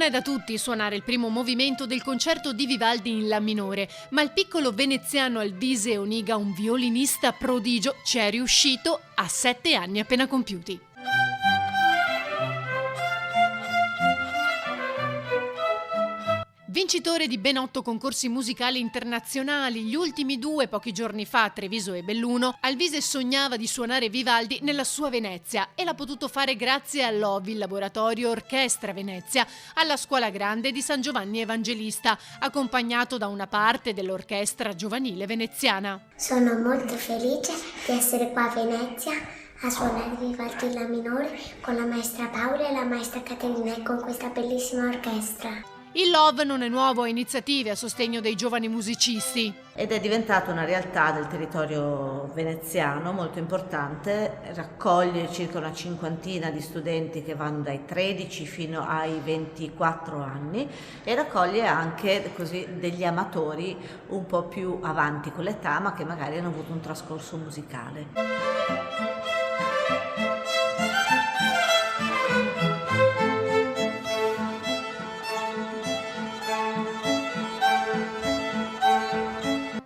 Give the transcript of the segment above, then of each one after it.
Non è da tutti suonare il primo movimento del concerto di Vivaldi in La minore, ma il piccolo veneziano Alvise Oniga, un violinista prodigio, ci è riuscito a 7 anni appena compiuti. Vincitore di ben 8 concorsi musicali internazionali, gli ultimi 2 pochi giorni fa a Treviso e Belluno, Alvise sognava di suonare Vivaldi nella sua Venezia e l'ha potuto fare grazie all'OVI, il laboratorio Orchestra Venezia, alla Scuola Grande di San Giovanni Evangelista, accompagnato da una parte dell'orchestra giovanile veneziana. Sono molto felice di essere qua a Venezia a suonare Vivaldi in La minore con la maestra Paola e la maestra Caterina e con questa bellissima orchestra. Il Love non è nuovo a iniziative a sostegno dei giovani musicisti. Ed è diventata una realtà del territorio veneziano molto importante, raccoglie circa una cinquantina di studenti che vanno dai 13 fino ai 24 anni e raccoglie anche così degli amatori un po' più avanti con l'età ma che magari hanno avuto un trascorso musicale.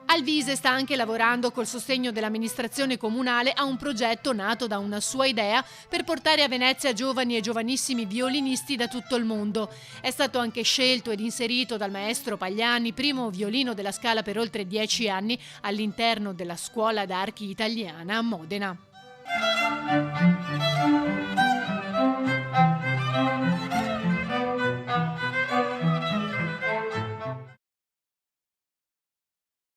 Alvise sta anche lavorando col sostegno dell'amministrazione comunale a un progetto nato da una sua idea per portare a Venezia giovani e giovanissimi violinisti da tutto il mondo. È stato anche scelto ed inserito dal maestro Pagliani, primo violino della Scala per oltre 10 anni, all'interno della Scuola d'Archi Italiana a Modena.